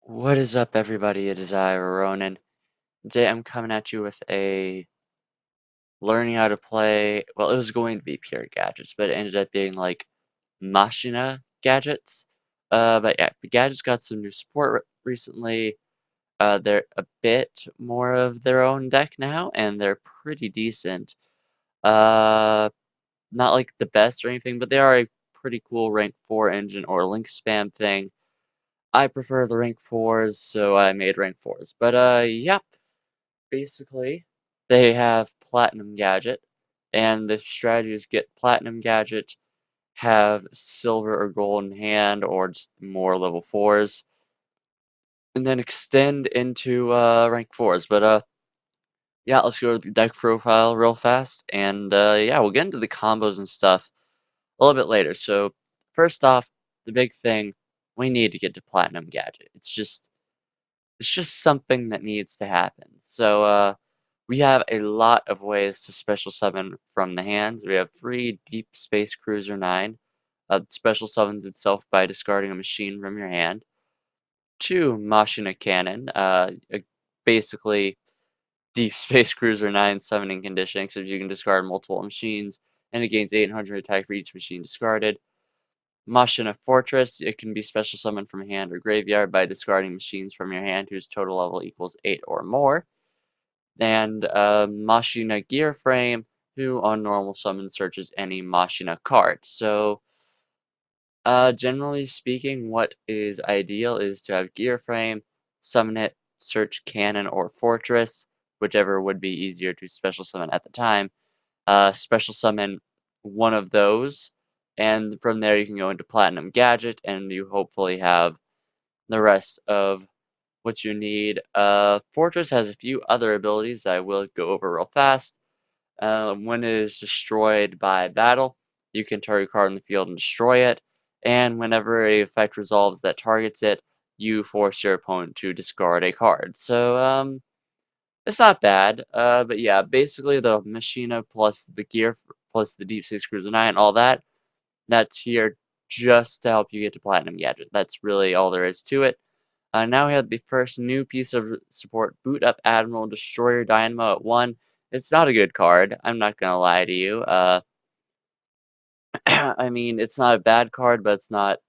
What is up, everybody? It is I, Ronin. Today I'm coming at you with a learning how to play. Well, it was going to be pure gadgets, but it ended up being like Machina gadgets. But yeah, the gadgets got some new support recently. They're a bit more of their own deck now, and they're pretty decent. Uh, Not like the best or anything, but they are a pretty cool rank 4 engine or link spam thing. I prefer the rank 4s, so I made rank 4s. But yeah. Basically, they have Platinum Gadget, and the strategy is get Platinum Gadget, have Silver or Gold in hand, or just more level 4s, and then extend into rank 4s. But yeah, let's go to the deck profile real fast, and yeah, we'll get into the combos and stuff a little bit later. So first off, the big thing, we need to get to Platinum Gadget. It's just something that needs to happen. So we have a lot of ways to special summon from the hand. We have 3 Deep Space Cruiser 9. Special summons itself by discarding a machine from your hand. 2 Machina Cannon. Basically, Deep Space Cruiser 9 summoning condition, except you can discard multiple machines, and it gains 800 attack for each machine discarded. Machina Fortress. It can be special summoned from hand or graveyard by discarding machines from your hand whose total level equals 8 or more. And Machina Gear Frame, who on normal summon searches any Machina card. So, generally speaking, what is ideal is to have Gear Frame, summon it, search Cannon or Fortress, whichever would be easier to special summon at the time. Special summon one of those, and from there you can go into Platinum Gadget, and you hopefully have the rest of what you need. Fortress has a few other abilities that I will go over real fast. When it is destroyed by battle, you can target a card in the field and destroy it. And whenever a effect resolves that targets it, you force your opponent to discard a card. So, it's not bad. But yeah, basically the Machina plus the gear plus the Deep Space Cruiser 9, all that, that's here just to help you get to Platinum Gadget. That's really all there is to it. Now we have the first new piece of support, Boot Up Admiral, Destroyer Dynamo at 1. It's not a good card, I'm not gonna lie to you. I mean, it's not a bad card, but it's not...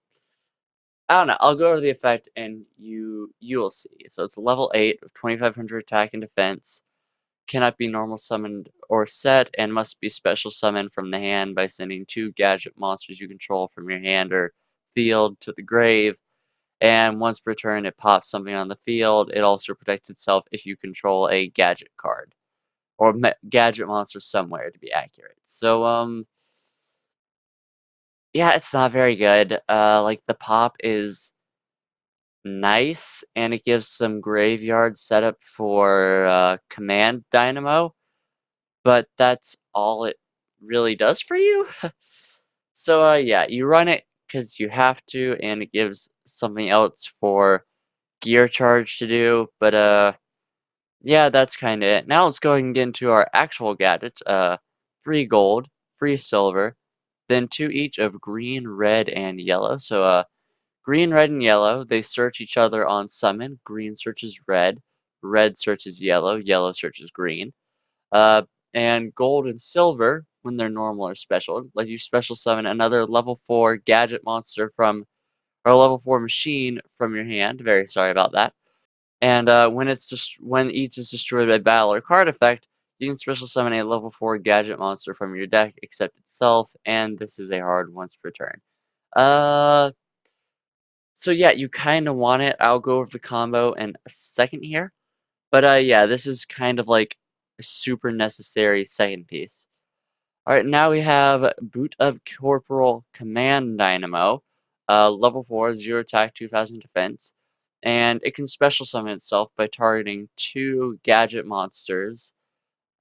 I don't know, I'll go over the effect and you'll see. So it's level 8 of 2500 attack and defense, cannot be normal summoned or set, and must be special summoned from the hand by sending 2 gadget monsters you control from your hand or field to the grave. And once per turn, it pops something on the field. It also protects itself if you control a gadget card or gadget monster somewhere, to be accurate. So, yeah, it's not very good. Like the pop is nice, and it gives some graveyard setup for Command Dynamo, but that's all it really does for you. So, yeah, you run it because you have to, and it gives something else for gear charge to do, but yeah, that's kind of it. Now let's go and get into our actual gadgets. 3 gold, 3 silver, then 2 each of green, red, and yellow. So green, red, and yellow, they search each other on summon. Green searches red, red searches yellow, yellow searches green. Uh, and gold and silver, when they're normal or special, let you special summon another level 4 gadget monster from, or level 4 machine from your hand. Very sorry about that. And when it's just when each is destroyed by battle or card effect, you can special summon a level 4 gadget monster from your deck except itself, and this is a hard once per turn. Uh, so yeah, you kind of want it. I'll go over the combo in a second here, but yeah, this is kind of like a super necessary second piece. All right, now we have Boot of Corporal Command Dynamo, level 4, 0 attack, 2000 defense, and it can special summon itself by targeting 2 gadget monsters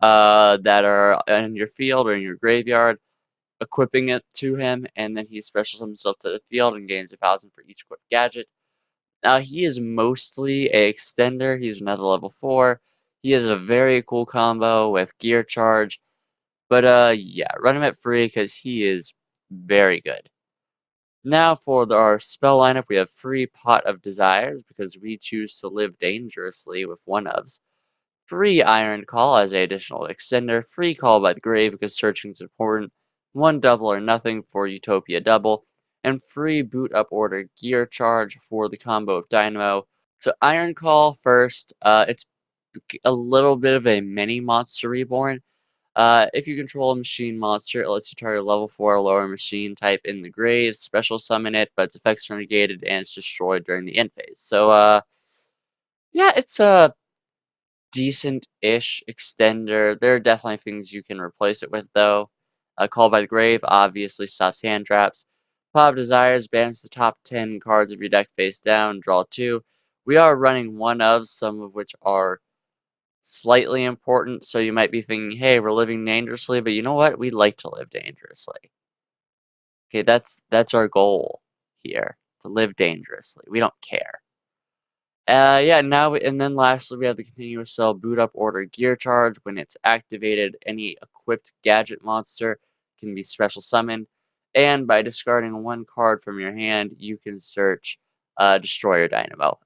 that are in your field or in your graveyard, equipping it to him, and then he special summons himself to the field and gains 1000 for each equipped gadget. Now, he is mostly a extender. He's another level 4. He has a very cool combo with gear charge, but yeah, run him at free because he is very good. Now for our spell lineup, we have Free Pot of Desires because we choose to live dangerously with one ofs. Free Iron Call as an additional extender. Free Call by the Grave because searching is important. One double or nothing for Utopia double. And free Boot Up Order Gear Charge for the combo of Dynamo. So Iron Call first. It's a little bit of a mini Monster Reborn. If you control a machine monster, it lets you target a level 4 or lower machine type in the grave, special summon it, but its effects are negated and it's destroyed during the end phase. So, yeah, it's a decent-ish extender. There are definitely things you can replace it with, though. Call by the Grave obviously stops hand traps. Pot of Desires bans the top 10 cards of your deck face down, draw 2. We are running one of, some of which are slightly important, so you might be thinking, hey, we're living dangerously, but you know what? We'd like to live dangerously. Okay, that's our goal here, to live dangerously. We don't care. Yeah, and then lastly, we have the continuous cell boot up order gear charge. When it's activated, any equipped gadget monster can be special summoned, and by discarding one card from your hand, you can search Destroyer Dynamo.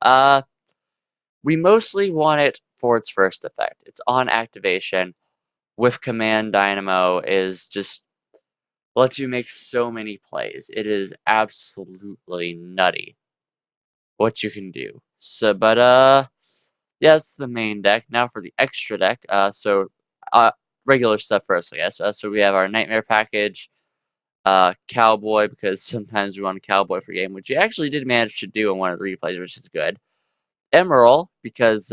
We mostly want it for its first effect. It's on activation with Command Dynamo is just lets you make so many plays. It is absolutely nutty what you can do. So, but yeah, that's the main deck. Now for the extra deck. Uh, regular stuff first, I guess. So we have our Nightmare package, Cowboy because sometimes we want a Cowboy for game, which you actually did manage to do in one of the replays, which is good. Emerald because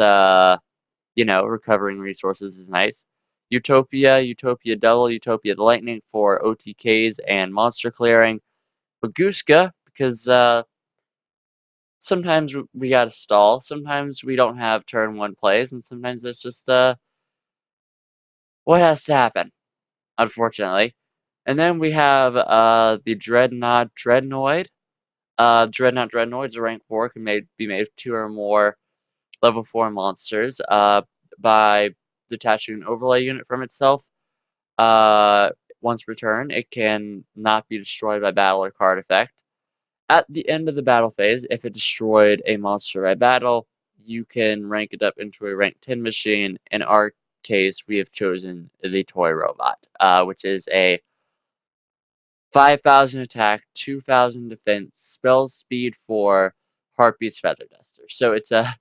recovering resources is nice. Utopia, Utopia Double, Utopia the Lightning for OTKs and monster clearing. Baguska, because sometimes we gotta stall, sometimes we don't have turn 1 plays, and sometimes that's just what has to happen, unfortunately. And then we have the Dreadnought Dreadnoid. Dreadnought Dreadnoid's a rank 4, can be made of 2 or more level 4 monsters by detaching an overlay unit from itself. Uh, Once returned, it can not be destroyed by battle or card effect. At the end of the battle phase, if it destroyed a monster by battle, you can rank it up into a rank 10 machine. In our case, we have chosen the Toy Robot, which is a 5,000 attack, 2,000 defense, spell speed for Heartbeat's Feather Duster. So it's a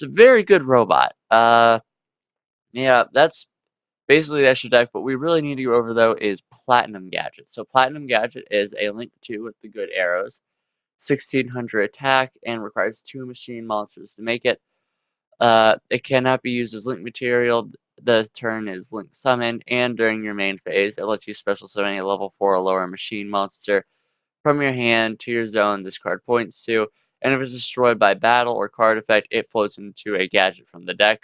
very good robot. Yeah, that's basically the extra deck. What we really need to go over though is Platinum Gadget. So Platinum Gadget is a Link 2 with the good arrows, 1600 attack, and requires 2 machine monsters to make it. It cannot be used as Link material. The turn is Link summoned, and during your main phase, it lets you special summon a level 4 or lower machine monster from your hand to your zone this card points to, and if it's destroyed by battle or card effect, it floats into a gadget from the deck,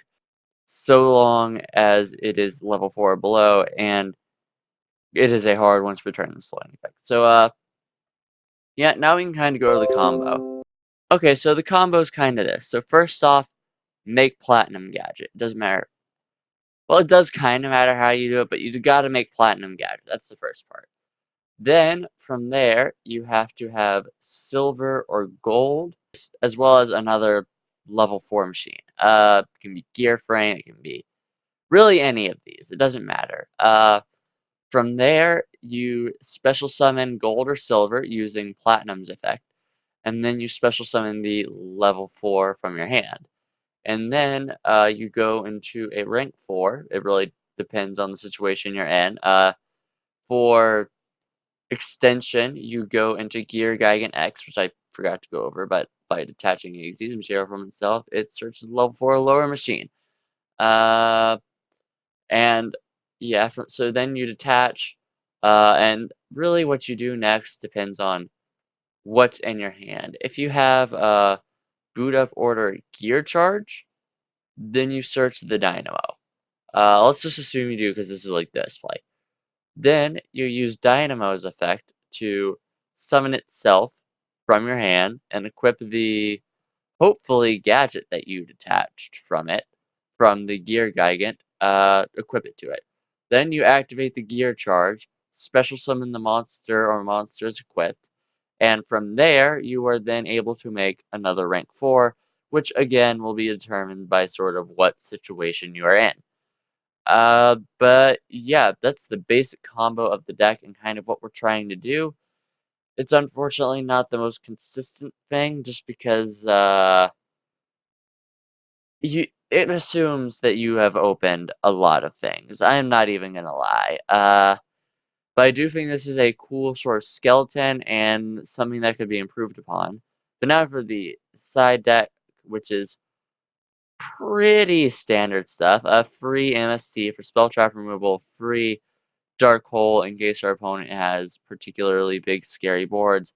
so long as it is level 4 or below, and it is a hard once per turn slowing effect. So, yeah, now we can kind of go to the combo. Okay, so the combo is kind of this. So first off, make Platinum Gadget. It doesn't matter. Well, it does kind of matter how you do it, but you got to make Platinum Gadget. That's the first part. Then, from there, you have to have silver or gold, as well as another level 4 machine. It can be Gear Frame, it can be really any of these. It doesn't matter. From there, you special summon gold or silver using Platinum's effect, and then you special summon the level 4 from your hand. And then you go into a rank 4. It really depends on the situation you're in. For extension, you go into Gear Gigant X, which I forgot to go over, but by detaching Xyz material from itself, it searches level 4 or lower machine. Uh, and yeah, so then you detach, and really what you do next depends on what's in your hand. If you have boot up order gear charge, then you search the dynamo. Let's just assume you do because this is like this play. Then you use Dynamo's effect to summon itself from your hand and equip the hopefully gadget that you detached from it, from the gear gigant, equip it to it. Then you activate the gear charge, special summon the monster or monsters equipped, And from there, you are then able to make another rank 4, which again will be determined by sort of what situation you are in. But yeah, that's the basic combo of the deck and kind of what we're trying to do. It's unfortunately not the most consistent thing, just because it assumes that you have opened a lot of things. I am not even gonna lie. But I do think this is a cool sort of skeleton and something that could be improved upon. But now for the side deck, which is pretty standard stuff. A free MST for spell trap removal, free dark hole in case our opponent has particularly big scary boards,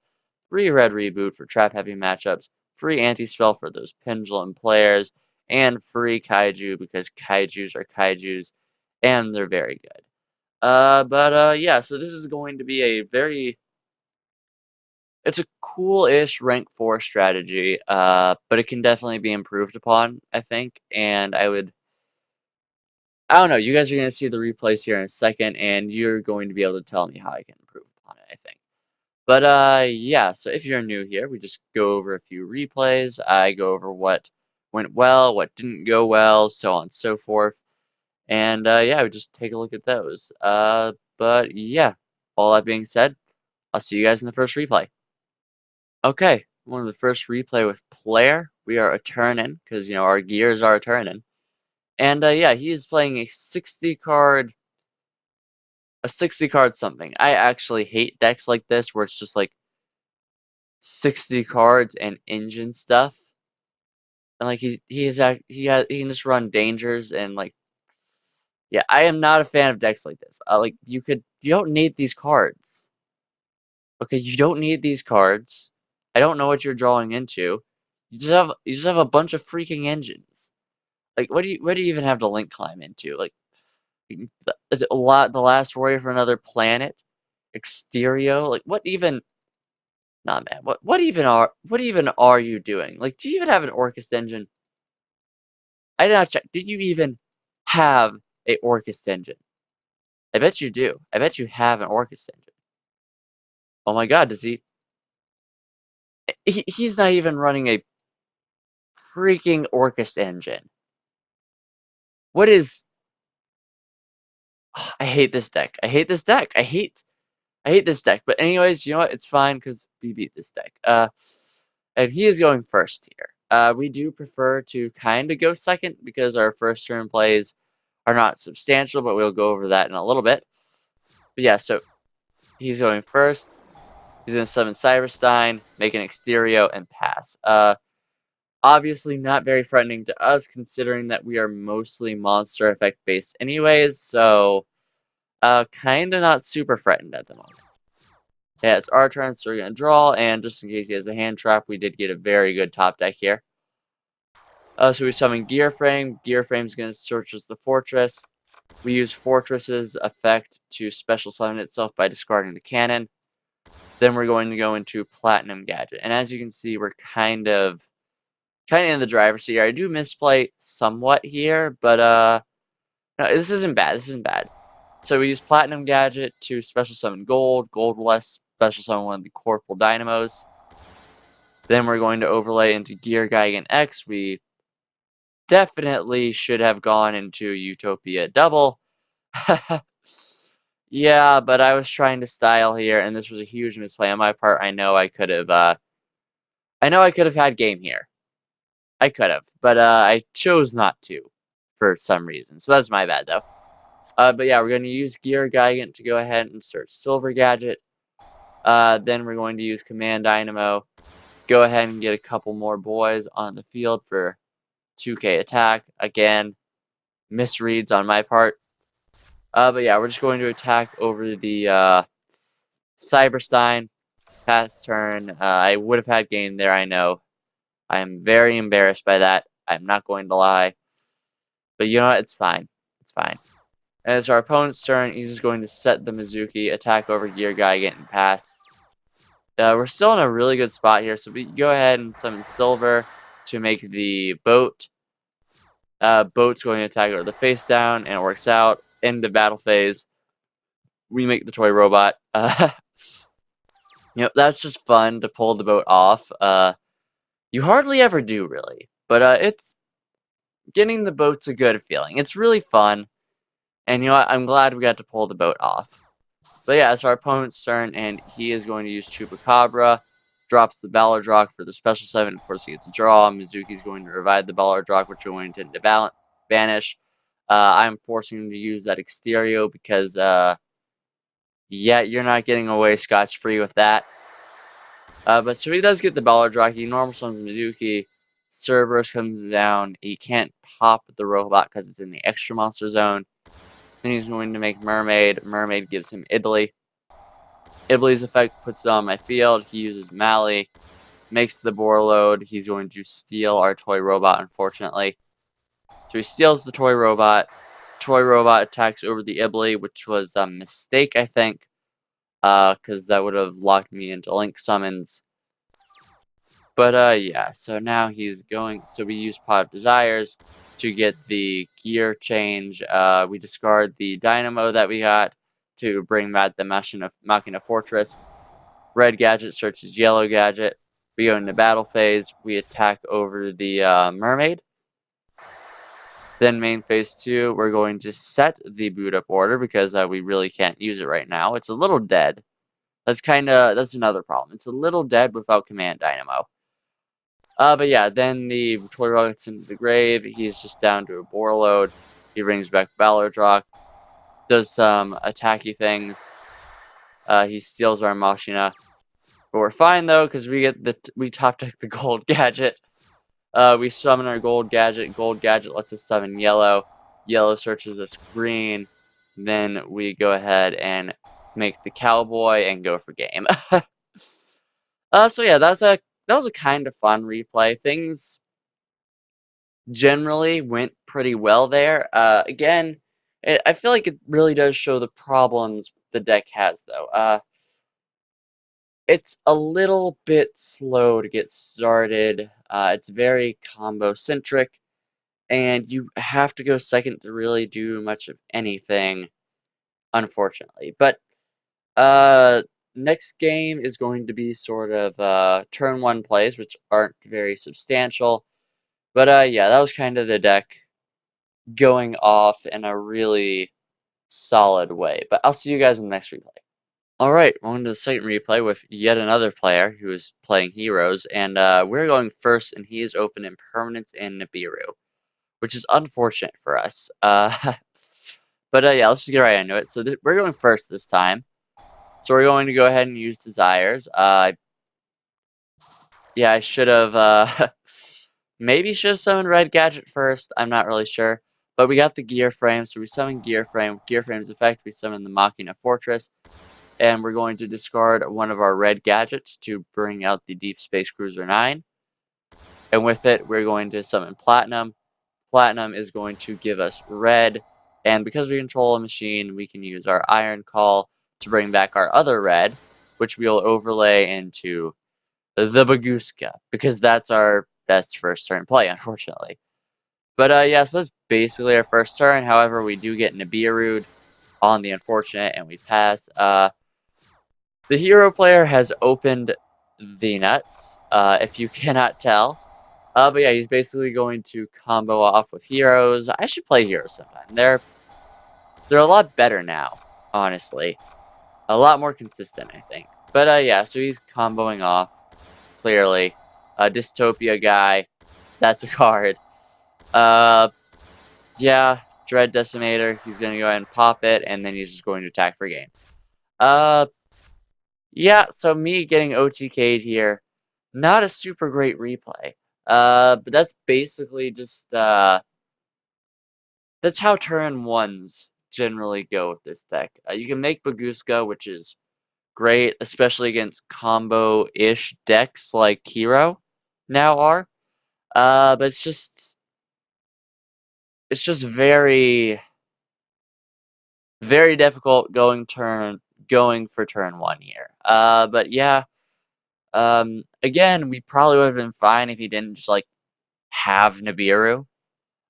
free red reboot for trap heavy matchups, free anti-spell for those pendulum players, and free kaiju because kaijus are kaijus and they're very good. Yeah, so this is going to be it's a cool-ish rank 4 strategy, but it can definitely be improved upon, I think, and I don't know, you guys are going to see the replays here in a second, and you're going to be able to tell me how I can improve upon it, I think. But, yeah, so if you're new here, we just go over a few replays, I go over what went well, what didn't go well, so on and so forth, and, yeah, we just take a look at those. But yeah, all that being said, I'll see you guys in the first replay. Okay, one of the first replay with player. We are a turn-in, because, you know, our gears are a turn-in. And, yeah, he is playing a 60 card something. I actually hate decks like this, where it's just, like, 60 cards and engine stuff. And, like, he can just run dangers and, like, yeah, I am not a fan of decks like this. Like, you don't need these cards. Okay, you don't need these cards. I don't know what you're drawing into. You just have a bunch of freaking engines. Like, what do you even have to link climb into? Like, is it the last warrior for another planet? Exterio? Like, what even? Nah, man. What even are you doing? Like, do you even have an Orcus engine? I did not check. Did you even have a Orcus engine? I bet you do. I bet you have an Orcus engine. Oh my God, does he? He's not even running a freaking Orcus engine. What is? I hate this deck. I hate this deck. I hate this deck. But anyways, you know what? It's fine because we beat this deck. And he is going first here. We do prefer to kind of go second because our first turn plays are not substantial, but we'll go over that in a little bit. But yeah, so he's going first. He's going to summon Cyberstein, make an Exterio, and pass. Obviously not very threatening to us, considering that we are mostly monster effect based anyways, so kinda not super threatened at the moment. Yeah, it's our turn, so we're gonna draw, and just in case he has a hand trap, we did get a very good top deck here. So we summon Gear Frame. Gear Frame's gonna search as the fortress. We use Fortress's effect to special summon itself by discarding the cannon. Then we're going to go into Platinum Gadget. And as you can see, we're kind of in the driver's seat here. I do misplay somewhat here, but no, this isn't bad. This isn't bad. So we use Platinum Gadget to special summon Gold. Gold will let special summon one of the Corporal Dynamos. Then we're going to overlay into Gear Gigan X. We definitely should have gone into Utopia Double. Yeah, but I was trying to style here, and this was a huge misplay on my part. I know I could have had game here. I could have, but I chose not to for some reason. So that's my bad, though. But yeah, we're going to use Gear Gigant to go ahead and search Silver Gadget. Then we're going to use Command Dynamo. Go ahead and get a couple more boys on the field for 2k attack. Again, misreads on my part. But yeah, we're just going to attack over the Cyberstein. Pass turn. I would have had game there, I know. I am very embarrassed by that. I'm not going to lie. But you know what? It's fine. It's fine. And it's our opponent's turn. He's just going to set the Mizuki, attack over Gear Gigant, and pass. We're still in a really good spot here, so we go ahead and summon Silver to make the boat. Boat's going to attack over the face down, and it works out. End the battle phase. We make the toy robot. That's just fun to pull the boat off. You hardly ever do, really. But it's getting the boat's a good feeling. It's really fun, and I'm glad we got to pull the boat off. But yeah, it's our opponent's turn, and he is going to use Chupacabra, drops the Ballardrock for the special summon. Of course, he gets a draw. Mizuki's going to revive the Ballardrock, which we're going to banish. I'm forcing him to use that Exterio because, yeah, you're not getting away scotch-free with that. But so he does get the Ballardrock. He normal summons Mizuki. Cerberus comes down. He can't pop the robot because it's in the extra monster zone. Then he's going to make Mermaid. Mermaid gives him Italy. Italy's effect puts it on my field. He uses Mally. Makes the Borload. He's going to steal our toy robot, unfortunately. So he steals the toy robot. Toy robot attacks over the Ibly, which was a mistake, I think. Because that would have locked me into Link summons. But yeah, so now he's going, so we use Pot of Desires to get the gear change. We discard the Dynamo that we got to bring back the Machina Fortress. Red Gadget searches Yellow Gadget. We go into battle phase. We attack over the Mermaid. Then main phase 2, we're going to set the boot up order because we really can't use it right now. It's a little dead. That's another problem. It's a little dead without Command Dynamo. But yeah, then the toy rockets into the grave. He's just down to a Borload. He brings back Ballardrock. Does some attacky things. He steals our Machina. But we're fine though, because we top deck the gold gadget. We summon our gold gadget. Gold gadget lets us summon yellow. Yellow searches us green. Then we go ahead and make the cowboy and go for game. So yeah, that was a kind of fun replay. Things generally went pretty well there. Again, I feel like it really does show the problems the deck has, though. It's a little bit slow to get started. It's very combo-centric, and you have to go second to really do much of anything, unfortunately. But next game is going to be sort of turn 1 plays, which aren't very substantial. But yeah, that was kind of the deck going off in a really solid way. But I'll see you guys in the next replay. Alright, we're on to the second replay with yet another player who is playing Heroes, and we're going first, and he is open Impermanence and Nibiru, which is unfortunate for us. But yeah, let's just get right into it. So we're going first this time. So we're going to go ahead and use Desires. Yeah, I should have, maybe should have summoned Red Gadget first. I'm not really sure. But we got the Gear Frame, so we summon Gear Frame. Gear Frame's effect, we summon the Machina Fortress. And we're going to discard one of our red gadgets to bring out the Deep Space Cruiser 9. And with it, we're going to summon Platinum. Platinum is going to give us red. And because we control a machine, we can use our Iron Call to bring back our other red, which we'll overlay into the Baguska, because that's our best first turn play, unfortunately. But yeah, so that's basically our first turn. However, we do get Nibiru on the unfortunate, and we pass. The hero player has opened the nuts, if you cannot tell. But yeah, he's basically going to combo off with heroes. I should play heroes sometime. They're a lot better now, honestly. A lot more consistent, I think. But yeah, so he's comboing off, clearly. Dystopia guy, that's a card. Yeah, Dread Decimator, he's gonna go ahead and pop it, and then he's just going to attack for game. Yeah, so me getting OTK'd here, not a super great replay. But that's basically just, that's how turn 1s generally go with this deck. You can make Baguska, which is great, especially against combo-ish decks like Hero now are. But it's just very, very difficult going for turn 1 here. But yeah, again, we probably would have been fine if he didn't just, like, have Nibiru.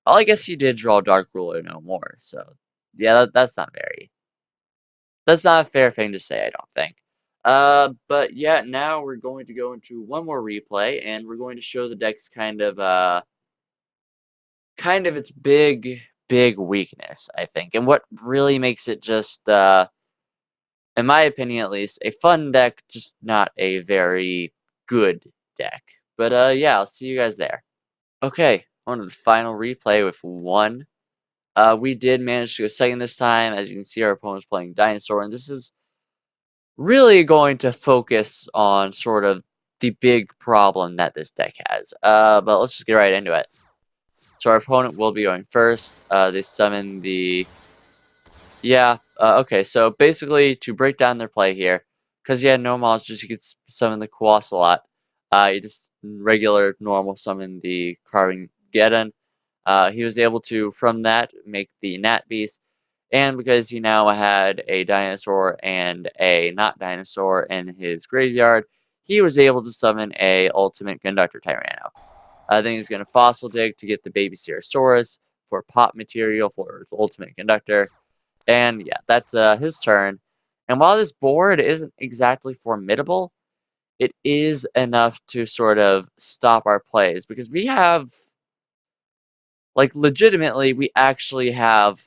Well, I guess he did draw Dark Ruler no more, so yeah, that's not a fair thing to say, I don't think. But yeah, now we're going to go into one more replay, and we're going to show the deck's kind of its big weakness, I think, and what really makes it just in my opinion at least, a fun deck, just not a very good deck. But yeah, I'll see you guys there. Okay, on to the final replay with one. We did manage to go second this time. As you can see, our opponent was playing Dinosaur, and this is really going to focus on sort of the big problem that this deck has. But let's just get right into it. So our opponent will be going first. They summon the... Yeah, okay, so basically, to break down their play here, because he had no monsters, you could summon the Quassalot. You just regular, normal summon the Carving Geddon. He was able to, from that, make the Nat Beast, and because he now had a dinosaur and a not dinosaur in his graveyard, he was able to summon a Ultimate Conductor Tyranno. Then he's going to Fossil Dig to get the Baby Ceratosaurus for pop material for his Ultimate Conductor. And yeah, that's his turn. And while this board isn't exactly formidable, it is enough to sort of stop our plays because we have, like, legitimately, we actually have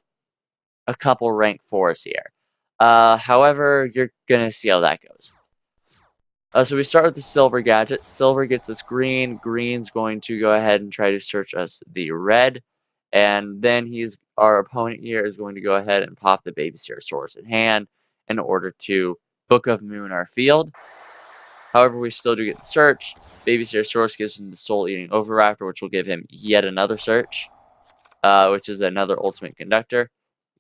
a couple rank 4s here. However, you're gonna see how that goes. So we start with the silver gadget. Silver gets us green. Green's going to go ahead and try to search us the red. And then our opponent here is going to go ahead and pop the Baby Ceratosaurus in hand in order to Book of Moon our field. However, we still do get the search. Baby Ceratosaurus gives him the Soul Eating Oviraptor, which will give him yet another search, which is another Ultimate Conductor.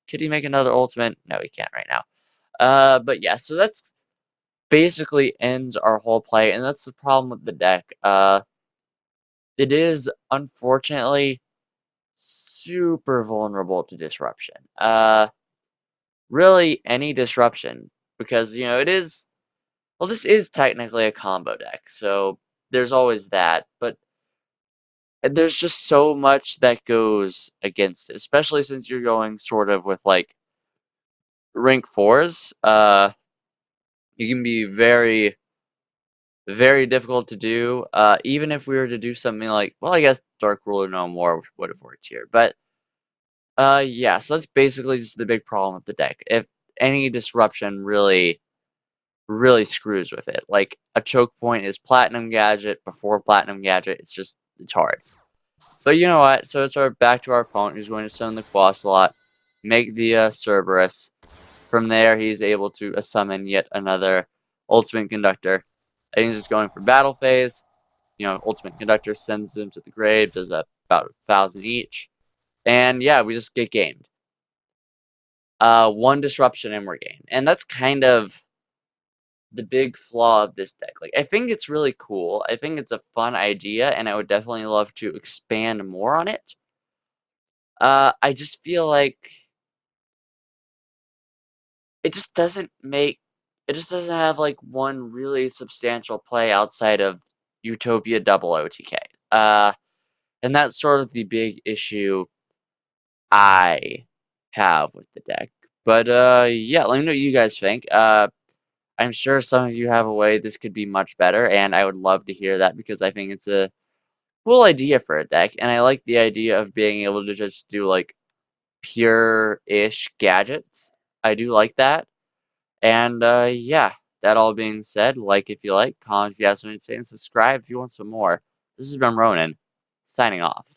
Could he make another Ultimate? No, he can't right now. But yeah, so that's basically ends our whole play, and that's the problem with the deck. It is unfortunately super vulnerable to disruption. Really any disruption, because it is, well, this is technically a combo deck, so there's always that, but there's just so much that goes against it, especially since you're going sort of with like rank 4s. You can be very difficult to do. Even if we were to do something like, well, I guess Dark Ruler No More would have worked here. But yeah, so that's basically just the big problem with the deck. If any disruption really screws with it, like a choke point is Platinum Gadget. Before Platinum Gadget, it's hard. But you know what? So it's back to our opponent, who's going to summon the Quassalot, make the Cerberus. From there, he's able to summon yet another Ultimate Conductor. And he's just going for battle phase. Ultimate Conductor sends them to the grave, does about 1,000 each. And yeah, we just get gamed. One disruption and we're game. And that's kind of the big flaw of this deck. Like, I think it's really cool. I think it's a fun idea, and I would definitely love to expand more on it. I just feel like it just doesn't have like one really substantial play outside of Utopia double OTK. And that's sort of the big issue I have with the deck. But yeah, let me know what you guys think. I'm sure some of you have a way this could be much better, and I would love to hear that because I think it's a cool idea for a deck, and I like the idea of being able to just do like pure-ish gadgets. I do like that. And yeah, that all being said, like if you like, comment if you have something to say, and subscribe if you want some more. This has been Ronin, signing off.